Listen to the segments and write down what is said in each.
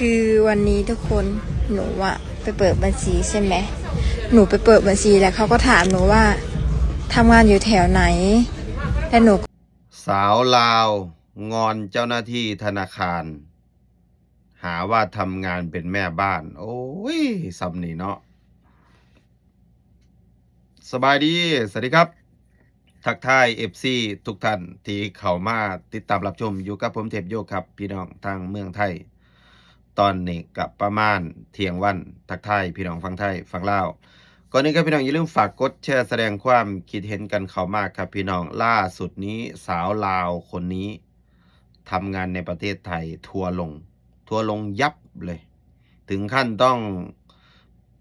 คือวันนี้ทุกคนหนูอะไปเปิดบัญชีใช่ไหมหนูไปเปิดบัญชีแล้วเขาก็ถามหนูว่าทำงานอยู่แถวไหนแล้วหนูสาวลาวงอนเจ้าหน้าที่ธนาคาร หาว่าทำงานเป็นแม่บ้าน โอ้ยสำนีเนาะสบายดี สวัสดีครับ ทักทายFC ทุกท่านที่เข้ามาติดตามรับชมอยู่กับผมเทพโยครับ พี่น้องทางเมืองไทย ตอนนี้กับประมาณเที่ยงวัน ทักทายพี่น้องฟังไทยฟังลาวก่อนนี้ครับพี่น้องอย่าลืมฝากกดแชร์แสดงความคิดเห็นกันเข้ามากครับพี่น้องล่าสุดนี้สาวลาวคนนี้ทำงานในประเทศไทยทัวร์ลงยับเลย ถึงขั้นต้อง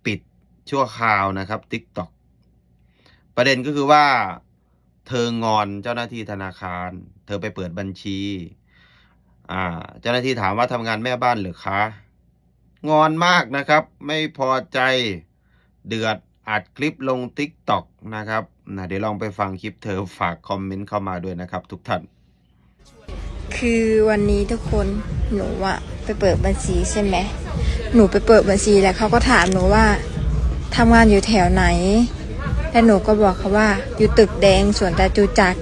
ปิดชั่วคราวนะครับ TikTok ประเด็นก็คือว่าเธองอนเจ้าหน้าที่ธนาคารเธอไปเปิดบัญชีเจ้าหน้าที่ถามว่าทำงานแม่บ้านหรือคะงอนมากนะครับไม่พอใจเดือดอัดคลิปลง TikTok นะครับเดี๋ยวลองไปฟังคลิปเธอฝากคอมเมนต์เข้ามาด้วยนะครับทุกท่านคือวันนี้ทุกคนหนูอะไปเปิดบัญชีใช่ไหมหนูไปเปิดบัญชีแล้วเขาก็ถามหนูว่าทำงานอยู่แถวไหนแล้วหนูก็บอกเขาว่าอยู่ตึกแดงสวนจตุจักร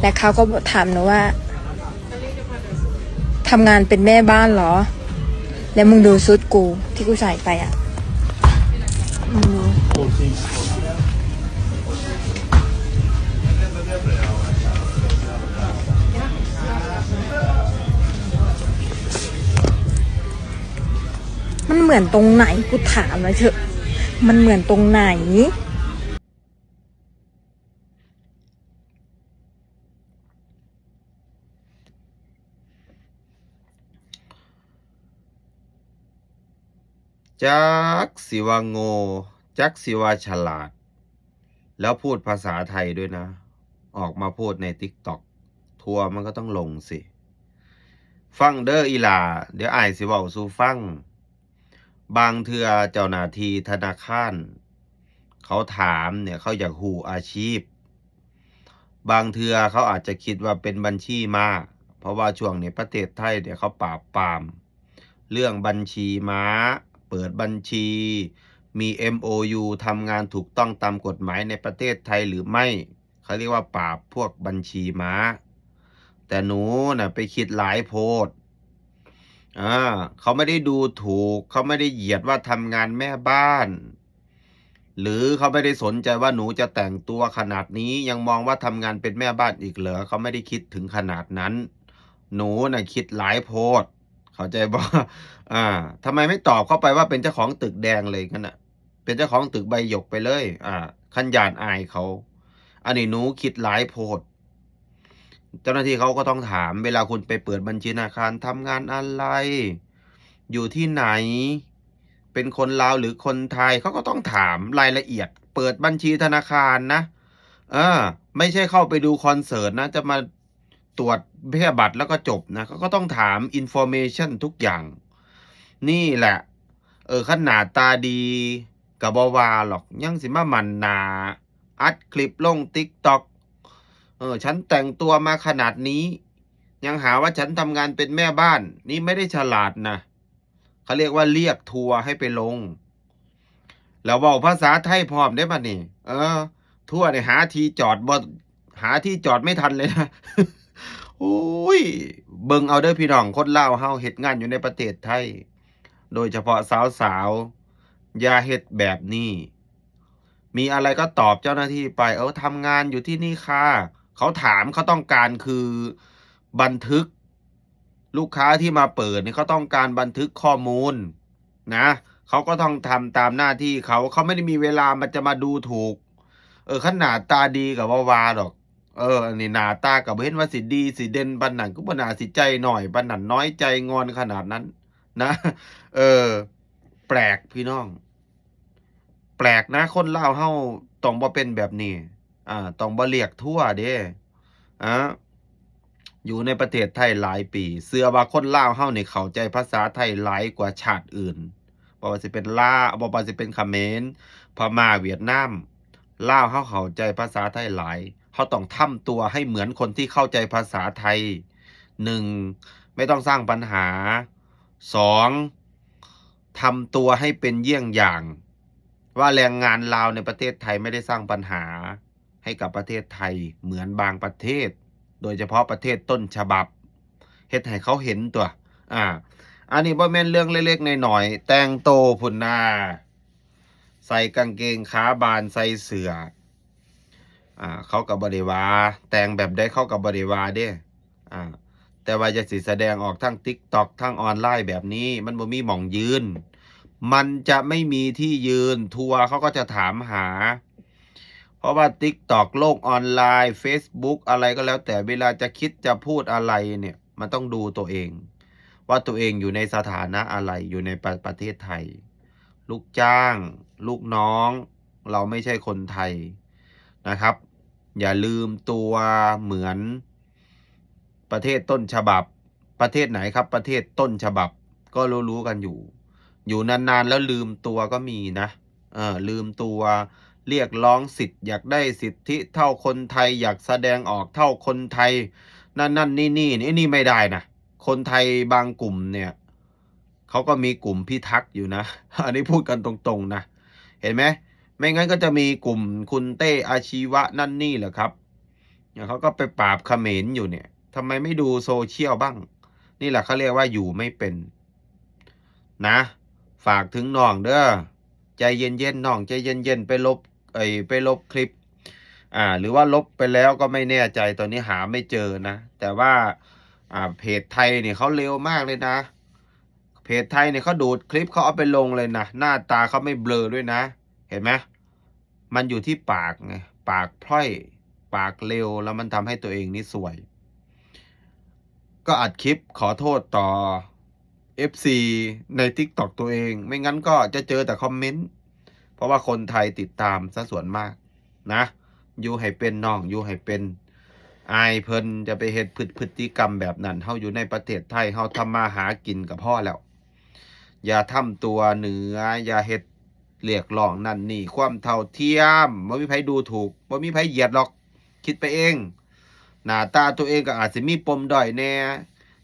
และเขาก็ถามหนูว่าทำงานเป็นแม่บ้านเหรอแล้วมึงดูชุดกูที่กูใส่ไปอะมันเหมือนตรงไหนกูถามเลยเถอะมันเหมือนตรงไหนจักสิว่าโง่จักสิว่าฉลาดแล้วพูดภาษาไทยด้วยนะออกมาพูดใน TikTok ทัวร์มันก็ต้องลงสิฟังเด้ออีหลาเดี๋ยวอ้ายสิเว้าสู่ฟังบางเทื่อเจ้าหน้าที่ธนาคารเขาถามเนี่ยเขาอยากรู้อาชีพบางเทื่อเขาอาจจะคิดว่าเป็นบัญชีม้าเพราะว่าช่วงนี้ประเทศไทยเนี่ยเขาปราบปรามเรื่องบัญชีม้าเปิดบัญชีมี MOU ทำงานถูกต้องตามกฎหมายในประเทศไทยหรือไม่เขาเรียกว่าปราบพวกบัญชีม้าแต่หนูน่ะไปคิดหลายโพดเขาไม่ได้ดูถูกเขาไม่ได้เหยียดว่าทำงานแม่บ้านหรือเขาไม่ได้สนใจว่าหนูจะแต่งตัวขนาดนี้ยังมองว่าทำงานเป็นแม่บ้านอีกเหรอเขาไม่ได้คิดถึงขนาดนั้นหนูน่ะคิดหลายโพดเข้าใจบ่ทำไมไม่ตอบเข้าไปว่าเป็นเจ้าของตึกแดงเลยกันน่ะเป็นเจ้าของตึกใบหยกไปเลยคันยานอายเขาอันนี้หนูคิดหลายโพดเจ้าหน้าที่เขาก็ต้องถามเวลาคุณไปเปิดบัญชีธนาคารทำงานอะไรอยู่ที่ไหนเป็นคนลาวหรือคนไทยเขาก็ต้องถามรายละเอียดเปิดบัญชีธนาคารนะไม่ใช่เข้าไปดูคอนเสิร์ตนะจะมาตรวจแค่บัตรแล้วก็จบนะเขาก็ต้องถามอินโฟเมชันทุกอย่างนี่แหละขนาดตาดีกับบวาหรอกยังสิมามันนาอัดคลิปลง TikTok ฉันแต่งตัวมาขนาดนี้ยังหาว่าฉันทำงานเป็นแม่บ้านนี่ไม่ได้ฉลาดนะเขาเรียกว่าเรียกทัวร์ให้ไปลงแล้วบอกภาษาไทยพร้อมได้ป่ะนี่ทั่วเนี่ยหาที่จอดบ่หาที่จอดไม่ทันเลยนะ โอ้ยเบิ่งเอาเด้อพี่น้องคนลาวเฮาเฮ็ดงานอยู่ในประเทศไทยโดยเฉพาะสาวๆอย่าเฮ็ดแบบนี้มีอะไรก็ตอบเจ้าหน้าที่ไปทำงานอยู่ที่นี่ค่ะเขาถามเขาต้องการคือบันทึกลูกค้าที่มาเปิดเนี่ยเขาต้องการบันทึกข้อมูลนะเขาก็ต้องทำตามหน้าที่เขาไม่ได้มีเวลามันจะมาดูถูกขนาดตาดีกับวาดอกอันนี้หน้าตากับเห็นว่าสิดีสิเด่นปานนั้นก็บ่น่าสิใจหน่อยปานนั้นน้อยใจงอนขนาดนั้นนะเออแปลกพี่น้องแปลกนะคนลาวเฮาต้องบ่เป็นแบบนี้ต้องบ่เรียกทั่วเด้อ่าอยู่ในประเทศไทยหลายปีเชื่อว่าคนลาวเฮานี่เข้าใจภาษาไทยหลายกว่าชาติอื่นบ่ว่าสิเป็นลาวบ่ว่าสิเป็นเขมรพม่าเวียดนามลาวเฮาเข้าใจภาษาไทยหลายเขาต้องทำตัวให้เหมือนคนที่เข้าใจภาษาไทย1ไม่ต้องสร้างปัญหา2 ทำตัวให้เป็นเยี่ยงอย่าง ว่าแรงงานลาวในประเทศไทยไม่ได้สร้างปัญหาให้กับประเทศไทยเหมือนบางประเทศ โดยเฉพาะประเทศต้นฉบับเฮ็ดให้เขาเห็นตัวอันนี้บ่แม่นเรื่องเล็กๆน้อยๆแต่งโตพุ่นนาใส่กางเกงขาบานใส่เสื้อเขาก็บ่ได้ว่าแต่งแบบใดเขาก็บ่ได้ว่าเด้อ่าแต่ว่าจะสิแสดงออกทาง TikTok ทางออนไลน์แบบนี้มันบ่มีหม่องยืน มันจะไม่มีที่ยืนทัวร์เขาก็จะถามหา เพราะว่า TikTok โลกออนไลน์ Facebook อะไรก็แล้วแต่เวลาจะคิดจะพูดอะไรเนี่ยมันต้องดูตัวเอง ว่าตัวเองอยู่ในสถานะอะไรอยู่ในประเทศไทย ลูกจ้าง ลูกน้อง เราไม่ใช่คนไทยนะครับ อย่าลืมตัวเหมือนประเทศต้นฉบับประเทศไหนครับประเทศต้นฉบับก็รู้กันอยู่นานๆแล้วลืมตัวก็มีนะลืมตัวเรียกร้องสิทธิ์อยากได้สิทธิเท่าคนไทยอยากแสดงออกเท่าคนไทยนั่นนี่ไม่ได้นะคนไทยบางกลุ่มเนี่ยเขาก็มีกลุ่มพิทักษ์อยู่นะ อันนี้พูดกันตรงๆนะเห็นไหมไม่งั้นก็จะมีกลุ่มคุณเต้อาชีวะนั่นนี่แหละครับเนี่ยเขาก็ไปปราบเขมรอยู่เนี่ยทำไมไม่ดูโซเชียลบ้างนี่แหละเขาเรียกว่าอยู่ไม่เป็นนะฝากถึงน้องเด้อใจเย็นๆน้องใจเย็นๆไปลบคลิปหรือว่าลบไปแล้วก็ไม่แน่ใจตอนนี้หาไม่เจอนะแต่ว่าเพจไทยเนี่ยเขาเร็วมากเลยนะเพจไทยเนี่ยเขาดูดคลิปเขาเอาไปลงเลยนะหน้าตาเขาไม่เบลอด้วยนะเห็นไหมมันอยู่ที่ปากไงปากพร่อยปากเร็วแล้วมันทำให้ตัวเองนี่สวยก็อัดคลิปขอโทษต่อ FC ใน TikTok ตัวเองไม่งั้นก็จะเจอแต่คอมเมนต์เพราะว่าคนไทยติดตามซะส่วนมากนะอยู่ให้เป็นน้องอยู่ให้เป็นอายเพิ่นจะไปเฮ็ดพฤติกรรมแบบนั้นเฮาอยู่ในประเทศไทยเฮาทำมาหากินกับพ่อแล้วอย่าทำตัวเหนืออย่าเฮ็ดเรียกร้องนั่นนี่ความเท่าเทียมบ่มีไผดูถูกบ่มีไผเหยียดหรอกคิดไปเองหน้าตาตัวเองก็อาจสิมีปมด้อยแน่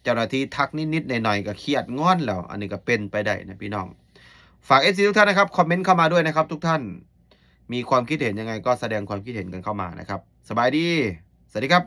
เจ้าหน้าที่ทักนิดๆหน่อยๆก็เครียดงอนแล้วอันนี้ก็เป็นไปได้นะพี่น้องฝาก FC ทุกท่านนะครับคอมเมนต์เข้ามาด้วยนะครับทุกท่านมีความคิดเห็นยังไงก็แสดงความคิดเห็นกันเข้ามานะครับสบายดีสวัสดีครับ